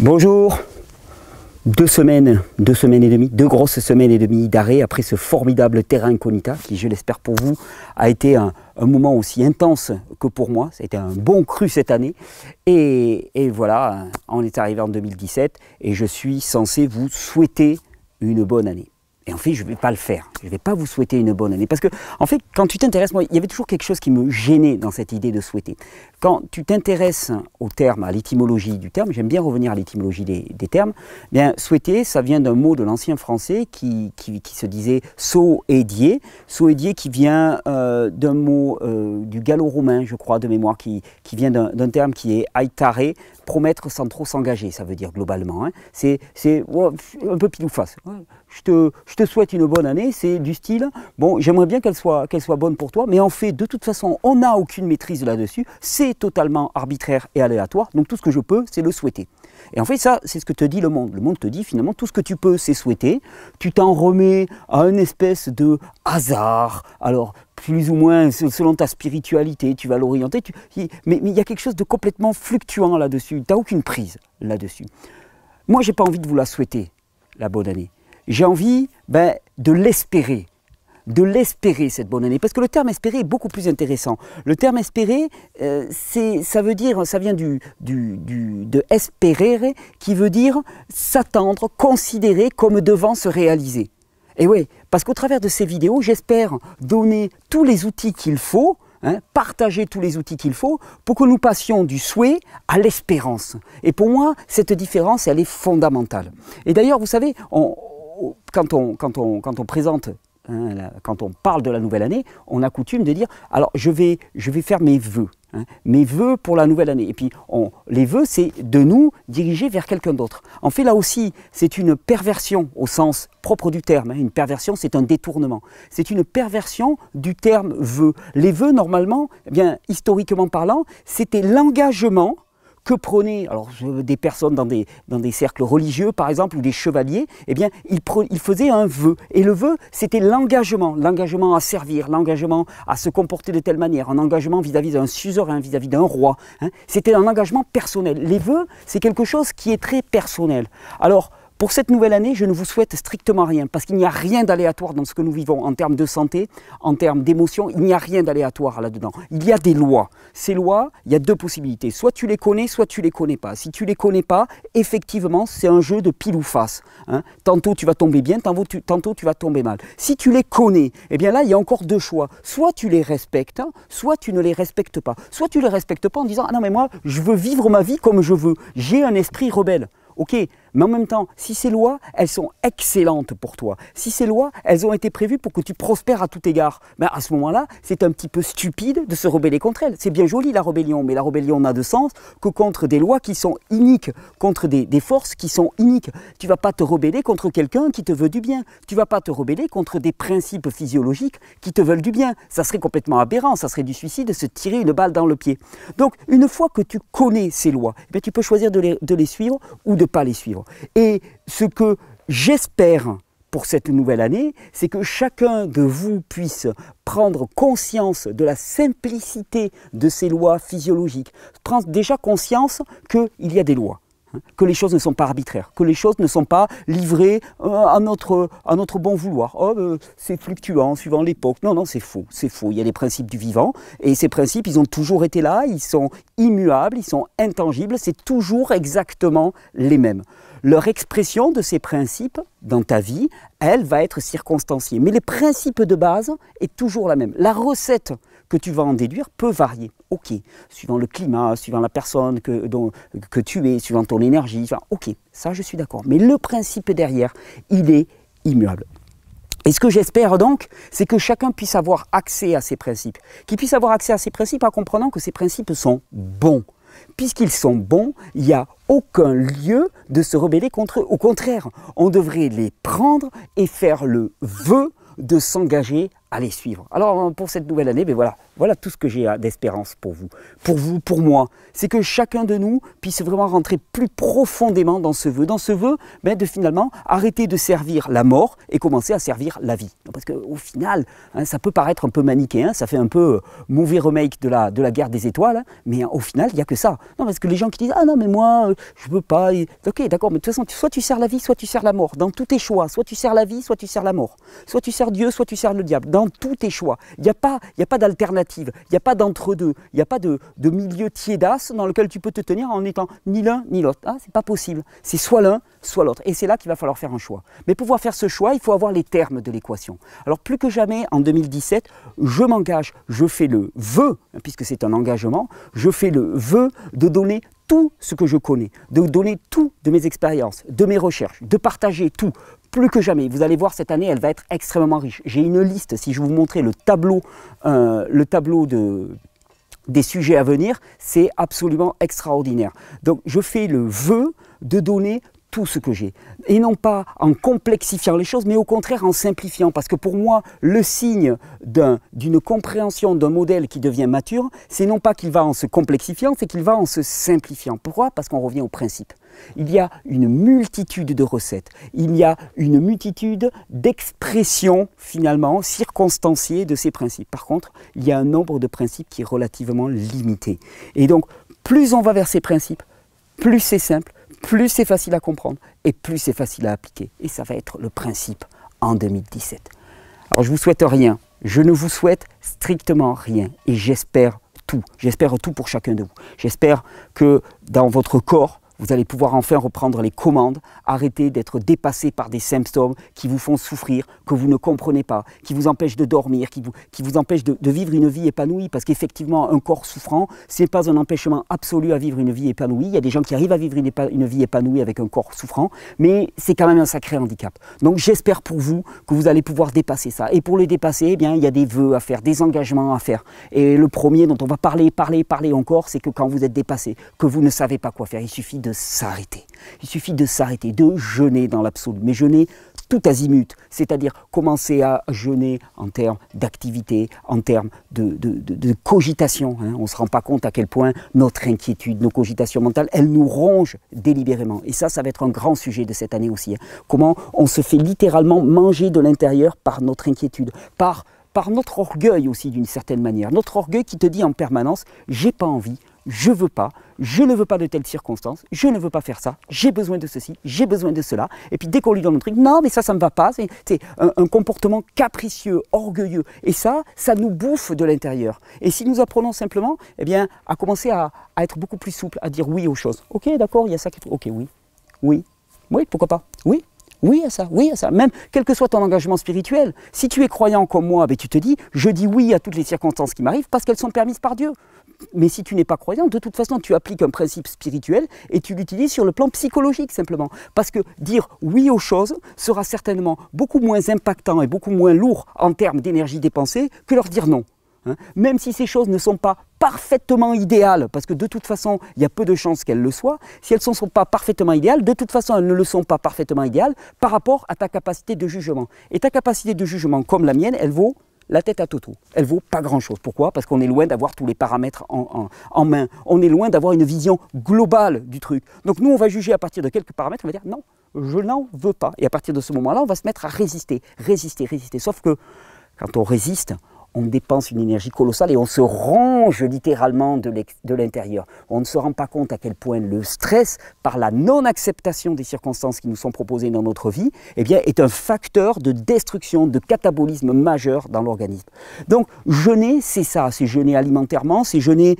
Bonjour, deux semaines et demie, deux grosses semaines et demie d'arrêt après ce formidable Terra Incognita qui, je l'espère pour vous, a été un moment aussi intense que pour moi. Ça a été un bon cru cette année et voilà, on est arrivé en 2017 et je suis censé vous souhaiter une bonne année. Et en fait, je ne vais pas le faire. Je ne vais pas vous souhaiter une bonne année. Parce que, en fait, quand tu t'intéresses, moi, il y avait toujours quelque chose qui me gênait dans cette idée de souhaiter. Quand tu t'intéresses au terme, à l'étymologie du terme, j'aime bien revenir à l'étymologie des termes, bien, souhaiter, ça vient d'un mot de l'ancien français qui se disait soedier. Soedier qui vient d'un mot du gallo-romain, je crois, de mémoire, qui vient d'un terme qui est aitare, promettre sans trop s'engager, ça veut dire globalement. Hein. C'est un peu pile ou face. Je te souhaite une bonne année, c'est du style, bon, j'aimerais bien qu'elle soit bonne pour toi, mais en fait, de toute façon, on n'a aucune maîtrise là-dessus, c'est totalement arbitraire et aléatoire, donc tout ce que je peux, c'est le souhaiter. Et en fait, ça, c'est ce que te dit le monde. Le monde te dit, finalement, tout ce que tu peux, c'est souhaiter, tu t'en remets à une espèce de hasard, alors, plus ou moins, selon ta spiritualité, tu vas l'orienter, mais il y a quelque chose de complètement fluctuant là-dessus, tu n'as aucune prise là-dessus. Moi, je n'ai pas envie de vous la souhaiter, la bonne année. J'ai envie de l'espérer cette bonne année, parce que le terme espérer est beaucoup plus intéressant. Le terme espérer, ça vient de esperere, qui veut dire s'attendre, considérer comme devant se réaliser. Et oui, parce qu'au travers de ces vidéos, j'espère donner tous les outils qu'il faut, partager tous les outils qu'il faut pour que nous passions du souhait à l'espérance. Et pour moi, cette différence, elle est fondamentale. Et d'ailleurs, vous savez, quand on présente, quand on parle de la nouvelle année, on a coutume de dire, alors je vais faire mes vœux. Mes vœux pour la nouvelle année. Et puis, les vœux, c'est de nous diriger vers quelqu'un d'autre. En fait, là aussi, c'est une perversion au sens propre du terme. Une perversion, c'est un détournement. C'est une perversion du terme vœux. Les vœux, normalement, eh bien, historiquement parlant, c'était l'engagement que prenaient des personnes dans des cercles religieux, par exemple, ou des chevaliers, eh bien, ils faisaient un vœu. Et le vœu, c'était l'engagement à servir, l'engagement à se comporter de telle manière, un engagement vis-à-vis d'un suzerain, vis-à-vis d'un roi. C'était un engagement personnel. Les vœux, c'est quelque chose qui est très personnel. Alors, pour cette nouvelle année, je ne vous souhaite strictement rien, parce qu'il n'y a rien d'aléatoire dans ce que nous vivons en termes de santé, en termes d'émotion, il n'y a rien d'aléatoire là-dedans. Il y a des lois. Ces lois, il y a deux possibilités. Soit tu les connais, soit tu les connais pas. Si tu les connais pas, effectivement, c'est un jeu de pile ou face. Tantôt tu vas tomber bien, tantôt tu vas tomber mal. Si tu les connais, eh bien là, il y a encore deux choix. Soit tu les respectes, soit tu ne les respectes pas. Soit tu les respectes pas en disant « Ah non, mais moi, je veux vivre ma vie comme je veux. J'ai un esprit rebelle. » Ok, mais en même temps, si ces lois, elles sont excellentes pour toi, si ces lois, elles ont été prévues pour que tu prospères à tout égard, à ce moment-là, c'est un petit peu stupide de se rebeller contre elles. C'est bien joli la rébellion, mais la rébellion n'a de sens que contre des lois qui sont iniques, contre des forces qui sont iniques. Tu ne vas pas te rebeller contre quelqu'un qui te veut du bien. Tu ne vas pas te rebeller contre des principes physiologiques qui te veulent du bien. Ça serait complètement aberrant, ça serait du suicide de se tirer une balle dans le pied. Donc, une fois que tu connais ces lois, tu peux choisir de les suivre ou de ne pas les suivre. Et ce que j'espère pour cette nouvelle année, c'est que chacun de vous puisse prendre conscience de la simplicité de ces lois physiologiques, prendre déjà conscience qu'il y a des lois, que les choses ne sont pas arbitraires, que les choses ne sont pas livrées à notre bon vouloir. C'est fluctuant suivant l'époque. Non, non, c'est faux, c'est faux. Il y a des principes du vivant et ces principes, ils ont toujours été là, ils sont immuables, ils sont intangibles, c'est toujours exactement les mêmes. Leur expression de ces principes dans ta vie, elle va être circonstanciée. Mais les principes de base est toujours la même. La recette que tu vas en déduire peut varier. Ok, suivant le climat, suivant la personne que tu es, suivant ton énergie. Ok, ça je suis d'accord. Mais le principe derrière, il est immuable. Et ce que j'espère donc, c'est que chacun puisse avoir accès à ces principes. Qu'il puisse avoir accès à ces principes en comprenant que ces principes sont bons. Puisqu'ils sont bons, il n'y a aucun lieu de se rebeller contre eux. Au contraire, on devrait les prendre et faire le vœu de s'engager les suivre. Alors pour cette nouvelle année, ben voilà tout ce que j'ai d'espérance pour vous, pour moi. C'est que chacun de nous puisse vraiment rentrer plus profondément dans ce vœu. Dans ce vœu, ben, de finalement arrêter de servir la mort et commencer à servir la vie. Parce qu'au final, hein, ça peut paraître un peu manichéen, ça fait un peu mauvais remake de la guerre des étoiles, hein, mais au final, il n'y a que ça. Non, parce que les gens qui disent « Ah non, mais moi, je ne veux pas… » Ok, d'accord, mais de toute façon, soit tu sers la vie, soit tu sers la mort. Dans tous tes choix, soit tu sers la vie, soit tu sers la mort. Soit tu sers Dieu, soit tu sers le diable. Dans tous tes choix. Il n'y a pas d'alternative, il n'y a pas d'entre-deux, il n'y a pas de milieu tiédasse dans lequel tu peux te tenir en étant ni l'un ni l'autre. Ah, c'est pas possible. C'est soit l'un, soit l'autre. Et c'est là qu'il va falloir faire un choix. Mais pour pouvoir faire ce choix, il faut avoir les termes de l'équation. Alors plus que jamais, en 2017, je m'engage, je fais le vœu, puisque c'est un engagement, je fais le vœu de donner tout ce que je connais, de donner tout de mes expériences, de mes recherches, de partager tout. Plus que jamais. Vous allez voir, cette année, elle va être extrêmement riche. J'ai une liste, si je vous montrais le tableau des sujets à venir, c'est absolument extraordinaire. Donc, je fais le vœu de donner tout ce que j'ai. Et non pas en complexifiant les choses, mais au contraire en simplifiant. Parce que pour moi, le signe d'une compréhension d'un modèle qui devient mature, c'est non pas qu'il va en se complexifiant, c'est qu'il va en se simplifiant. Pourquoi? Parce qu'on revient au principe. Il y a une multitude de recettes, il y a une multitude d'expressions finalement circonstanciées de ces principes. Par contre, il y a un nombre de principes qui est relativement limité. Et donc, plus on va vers ces principes, plus c'est simple, plus c'est facile à comprendre et plus c'est facile à appliquer. Et ça va être le principe en 2017. Alors je ne vous souhaite rien, je ne vous souhaite strictement rien et j'espère tout. J'espère tout pour chacun de vous. J'espère que dans votre corps, vous allez pouvoir enfin reprendre les commandes, arrêter d'être dépassé par des symptômes qui vous font souffrir, que vous ne comprenez pas, qui vous empêchent de dormir, qui vous empêchent de vivre une vie épanouie. Parce qu'effectivement, un corps souffrant, ce n'est pas un empêchement absolu à vivre une vie épanouie. Il y a des gens qui arrivent à vivre une vie épanouie avec un corps souffrant, mais c'est quand même un sacré handicap. Donc j'espère pour vous que vous allez pouvoir dépasser ça. Et pour le dépasser, eh bien, il y a des vœux à faire, des engagements à faire. Et le premier dont on va parler encore, c'est que quand vous êtes dépassé, que vous ne savez pas quoi faire, il suffit de s'arrêter. Il suffit de s'arrêter, de jeûner dans l'absolu, mais jeûner tout azimut, c'est-à-dire commencer à jeûner en termes d'activité, en termes de cogitation. Hein. On ne se rend pas compte à quel point notre inquiétude, nos cogitations mentales, elles nous rongent délibérément. Et ça va être un grand sujet de cette année aussi. Hein. Comment on se fait littéralement manger de l'intérieur par notre inquiétude, par notre orgueil aussi d'une certaine manière. Notre orgueil qui te dit en permanence « j'ai pas envie ». Je veux pas, je ne veux pas de telles circonstances, je ne veux pas faire ça, j'ai besoin de ceci, j'ai besoin de cela. Et puis dès qu'on lui donne un truc, non mais ça ne me va pas, c'est un comportement capricieux, orgueilleux. Et ça nous bouffe de l'intérieur. Et si nous apprenons simplement, eh bien, à commencer à être beaucoup plus souple, à dire oui aux choses. Ok, d'accord, il y a ça qui est... Ok, oui, pourquoi pas, oui. Oui à ça, même quel que soit ton engagement spirituel. Si tu es croyant comme moi, ben, tu te dis, je dis oui à toutes les circonstances qui m'arrivent parce qu'elles sont permises par Dieu. Mais si tu n'es pas croyant, de toute façon, tu appliques un principe spirituel et tu l'utilises sur le plan psychologique simplement. Parce que dire oui aux choses sera certainement beaucoup moins impactant et beaucoup moins lourd en termes d'énergie dépensée que leur dire non. Hein, même si ces choses ne sont pas parfaitement idéales, parce que de toute façon, il y a peu de chances qu'elles le soient, si elles ne sont pas parfaitement idéales, de toute façon, elles ne le sont pas parfaitement idéales par rapport à ta capacité de jugement. Et ta capacité de jugement, comme la mienne, elle vaut la tête à Toto. Elle vaut pas grand-chose. Pourquoi? Parce qu'on est loin d'avoir tous les paramètres en main. On est loin d'avoir une vision globale du truc. Donc nous, on va juger à partir de quelques paramètres, on va dire non, je n'en veux pas. Et à partir de ce moment-là, on va se mettre à résister. Sauf que quand on résiste, on dépense une énergie colossale et on se ronge littéralement de l'intérieur. On ne se rend pas compte à quel point le stress, par la non-acceptation des circonstances qui nous sont proposées dans notre vie, eh bien, est un facteur de destruction, de catabolisme majeur dans l'organisme. Donc, jeûner, c'est ça, c'est jeûner alimentairement, c'est jeûner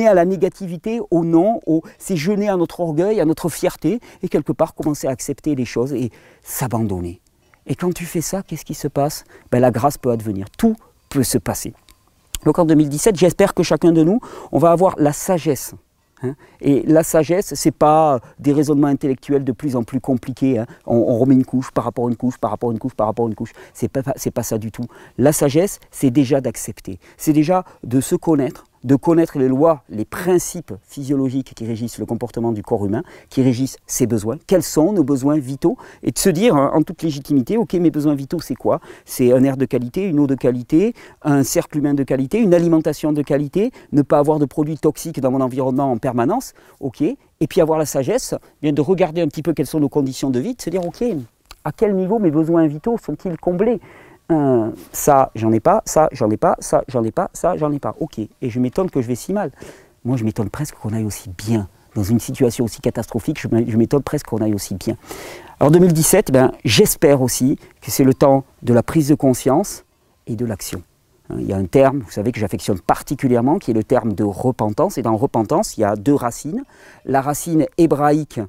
à la négativité, au non, c'est jeûner à notre orgueil, à notre fierté, et quelque part commencer à accepter les choses et s'abandonner. Et quand tu fais ça, qu'est-ce qui se passe? Ben, la grâce peut advenir. Tout peut se passer. Donc en 2017, j'espère que chacun de nous, on va avoir la sagesse. Hein. Et la sagesse, ce n'est pas des raisonnements intellectuels de plus en plus compliqués. Hein. On remet une couche par rapport à une couche, par rapport à une couche, par rapport à une couche. C'est pas ça du tout. La sagesse, c'est déjà d'accepter. C'est déjà de se connaître, de connaître les lois, les principes physiologiques qui régissent le comportement du corps humain, qui régissent ses besoins, quels sont nos besoins vitaux, et de se dire en toute légitimité, ok, mes besoins vitaux c'est quoi? C'est un air de qualité, une eau de qualité, un cercle humain de qualité, une alimentation de qualité, ne pas avoir de produits toxiques dans mon environnement en permanence, ok, et puis avoir la sagesse bien de regarder un petit peu quelles sont nos conditions de vie, de se dire ok, à quel niveau mes besoins vitaux sont-ils comblés? Ça, j'en ai pas, ça, j'en ai pas, ça, j'en ai pas, ça, j'en ai pas. Ok, et je m'étonne que je vais si mal. Moi, je m'étonne presque qu'on aille aussi bien. Dans une situation aussi catastrophique, je m'étonne presque qu'on aille aussi bien. Alors 2017, ben, j'espère aussi que c'est le temps de la prise de conscience et de l'action. Il y a un terme, vous savez, que j'affectionne particulièrement, qui est le terme de repentance. Et dans repentance, il y a deux racines. La racine hébraïque,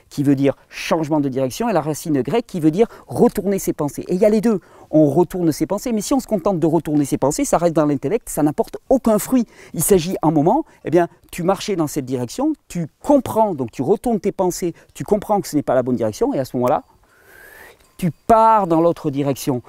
qui veut dire changement de direction, et la racine grecque, qui veut dire retourner ses pensées. Et il y a les deux. On retourne ses pensées, mais si on se contente de retourner ses pensées, ça reste dans l'intellect, ça n'apporte aucun fruit. Il s'agit un moment, eh bien, tu marchais dans cette direction, tu comprends, donc tu retournes tes pensées, tu comprends que ce n'est pas la bonne direction, et à ce moment-là, tu pars dans l'autre direction.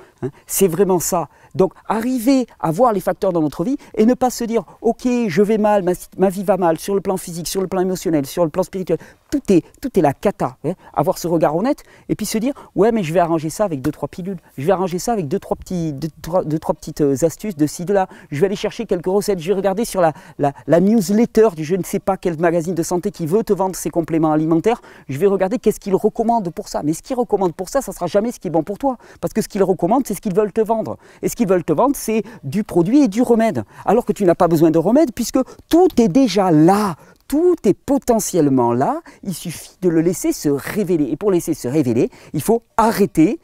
C'est vraiment ça. Donc, arriver à voir les facteurs dans notre vie et ne pas se dire « Ok, je vais mal, ma vie va mal, sur le plan physique, sur le plan émotionnel, sur le plan spirituel. » Tout est la cata. Avoir ce regard honnête et puis se dire « Ouais, mais je vais arranger ça avec 2-3 pilules. Je vais arranger ça avec deux, trois petites astuces de ci, de là. Je vais aller chercher quelques recettes. Je vais regarder sur la newsletter du je ne sais pas quel magazine de santé qui veut te vendre ses compléments alimentaires. Je vais regarder qu'est-ce qu'il recommande pour ça. Mais ce qu'il recommande pour ça, ça ne sera jamais ce qui est bon pour toi. Parce que ce qu'il recommande, c'est ce qu'ils veulent te vendre. Et ce qu'ils veulent te vendre, c'est du produit et du remède. Alors que tu n'as pas besoin de remède puisque tout est déjà là. Tout est potentiellement là. Il suffit de le laisser se révéler. Et pour laisser se révéler, il faut arrêter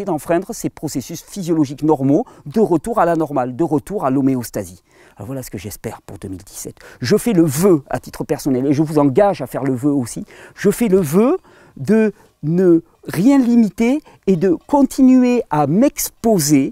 d'enfreindre ces processus physiologiques normaux de retour à la normale, de retour à l'homéostasie. Alors voilà ce que j'espère pour 2017. Je fais le vœu à titre personnel et je vous engage à faire le vœu aussi. Je fais le vœu de ne rien limiter et de continuer à m'exposer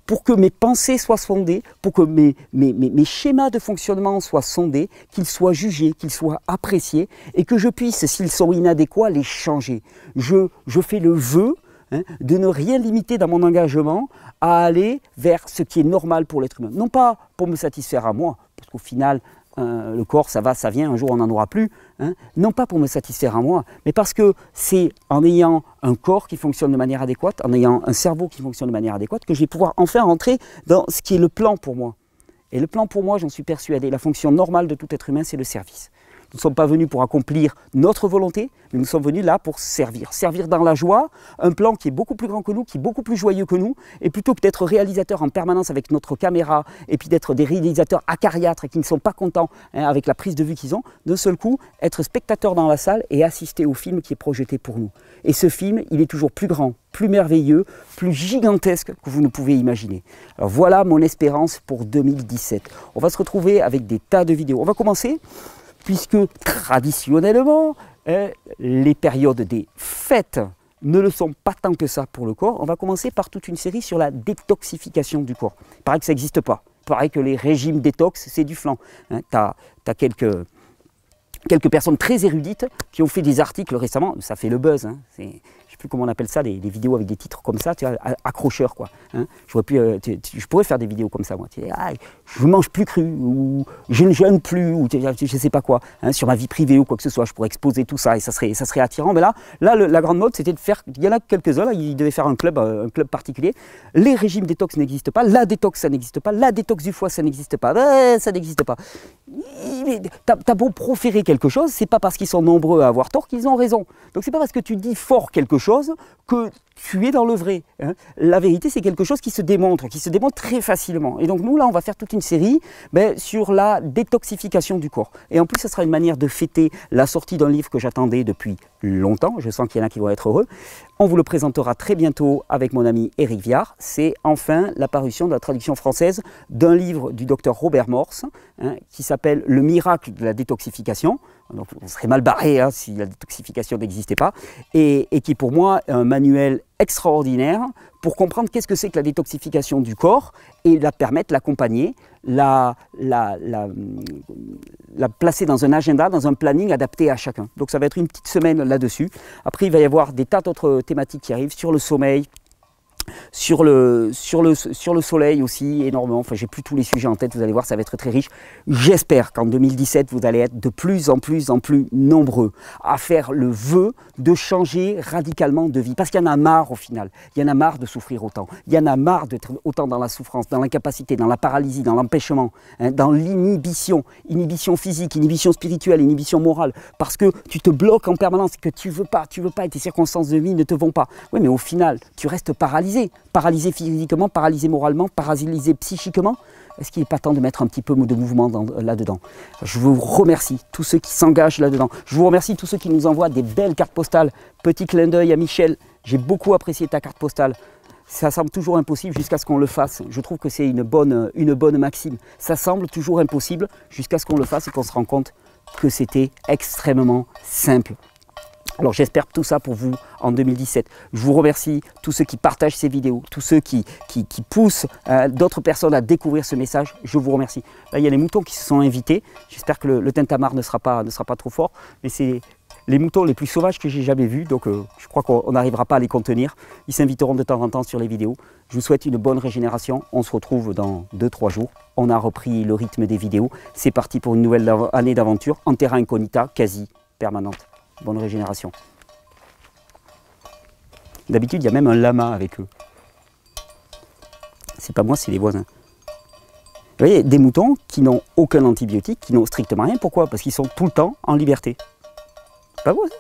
pour que mes pensées soient sondées, pour que mes schémas de fonctionnement soient sondés, qu'ils soient jugés, qu'ils soient appréciés et que je puisse, s'ils sont inadéquats, les changer. Je fais le vœu de ne rien limiter dans mon engagement à aller vers ce qui est normal pour l'être humain. Non pas pour me satisfaire à moi, parce qu'au final, le corps, ça va, ça vient, un jour on n'en aura plus. Non pas pour me satisfaire à moi, mais parce que c'est en ayant un corps qui fonctionne de manière adéquate, en ayant un cerveau qui fonctionne de manière adéquate, que je vais pouvoir enfin rentrer dans ce qui est le plan pour moi. Et le plan pour moi, j'en suis persuadé, la fonction normale de tout être humain, c'est le service. Nous ne sommes pas venus pour accomplir notre volonté, mais nous sommes venus là pour servir. Servir dans la joie, un plan qui est beaucoup plus grand que nous, qui est beaucoup plus joyeux que nous, et plutôt que d'être réalisateur en permanence avec notre caméra, et puis d'être des réalisateurs acariâtres qui ne sont pas contents avec la prise de vue qu'ils ont, d'un seul coup, être spectateur dans la salle et assister au film qui est projeté pour nous. Et ce film, il est toujours plus grand, plus merveilleux, plus gigantesque que vous ne pouvez imaginer. Alors voilà mon espérance pour 2017. On va se retrouver avec des tas de vidéos. On va commencer puisque traditionnellement, les périodes des fêtes ne le sont pas tant que ça pour le corps. On va commencer par toute une série sur la détoxification du corps. Il paraît que ça n'existe pas. Il paraît que les régimes détox, c'est du flan. Tu as quelques personnes très érudites qui ont fait des articles récemment, ça fait le buzz, je ne sais plus comment on appelle ça, des vidéos avec des titres comme ça, tu vois, accrocheurs quoi. Je pourrais faire des vidéos comme ça moi, je mange plus cru, ou je ne jeûne plus, ou je ne sais pas quoi, sur ma vie privée ou quoi que ce soit, je pourrais exposer tout ça et ça serait attirant, mais là la grande mode c'était de faire, il y en a quelques-uns, ils devaient faire un club particulier, les régimes détox n'existent pas, la détox ça n'existe pas, la détox du foie ça n'existe pas, ça n'existe pas. T'as beau proférer quelque chose, c'est pas parce qu'ils sont nombreux à avoir tort qu'ils ont raison. Donc c'est pas parce que tu dis fort quelque chose que tu es dans le vrai. La vérité, c'est quelque chose qui se démontre très facilement. Et donc nous, là, on va faire toute une série sur la détoxification du corps. Et en plus, ce sera une manière de fêter la sortie d'un livre que j'attendais depuis longtemps. Je sens qu'il y en a qui vont être heureux. On vous le présentera très bientôt avec mon ami Éric Viard. C'est enfin la parution de la traduction française d'un livre du docteur Robert Morse qui s'appelle « Le miracle de la détoxification ». Donc on serait mal barré si la détoxification n'existait pas, et qui est pour moi un manuel extraordinaire pour comprendre qu'est-ce que c'est que la détoxification du corps et la permettre, l'accompagner, la placer dans un agenda, dans un planning adapté à chacun. Donc ça va être une petite semaine là-dessus. Après il va y avoir des tas d'autres thématiques qui arrivent sur le sommeil, Sur le soleil aussi, énormément. Enfin, j'ai plus tous les sujets en tête, vous allez voir, ça va être très riche. J'espère qu'en 2017, vous allez être de plus en plus nombreux à faire le vœu de changer radicalement de vie. Parce qu'il y en a marre au final. Il y en a marre de souffrir autant. Il y en a marre d'être autant dans la souffrance, dans l'incapacité, dans la paralysie, dans l'empêchement, hein, dans l'inhibition. Inhibition physique, inhibition spirituelle, inhibition morale. Parce que tu te bloques en permanence, que tu veux pas, et tes circonstances de vie ne te vont pas. Oui, mais au final, tu restes paralysé. Paralysé physiquement, paralysé moralement, paralysé psychiquement. Est-ce qu'il n'est pas temps de mettre un petit peu de mouvement là-dedans? Je vous remercie, tous ceux qui s'engagent là-dedans. Je vous remercie, tous ceux qui nous envoient des belles cartes postales. Petit clin d'œil à Michel, j'ai beaucoup apprécié ta carte postale. Ça semble toujours impossible jusqu'à ce qu'on le fasse. Je trouve que c'est une bonne maxime. Ça semble toujours impossible jusqu'à ce qu'on le fasse et qu'on se rende compte que c'était extrêmement simple. Alors j'espère tout ça pour vous en 2017. Je vous remercie, tous ceux qui partagent ces vidéos, tous ceux qui poussent d'autres personnes à découvrir ce message. Je vous remercie. Là, il y a les moutons qui se sont invités. J'espère que le tintamarre ne sera pas trop fort. Mais c'est les moutons les plus sauvages que j'ai jamais vus. Donc je crois qu'on n'arrivera pas à les contenir. Ils s'inviteront de temps en temps sur les vidéos. Je vous souhaite une bonne régénération. On se retrouve dans 2-3 jours. On a repris le rythme des vidéos. C'est parti pour une nouvelle année d'aventure en terra incognita, quasi permanente. Bonne régénération. D'habitude, il y a même un lama avec eux. C'est pas moi, c'est les voisins. Vous voyez, des moutons qui n'ont aucun antibiotique, qui n'ont strictement rien. Pourquoi? Parce qu'ils sont tout le temps en liberté. Pas beau ça?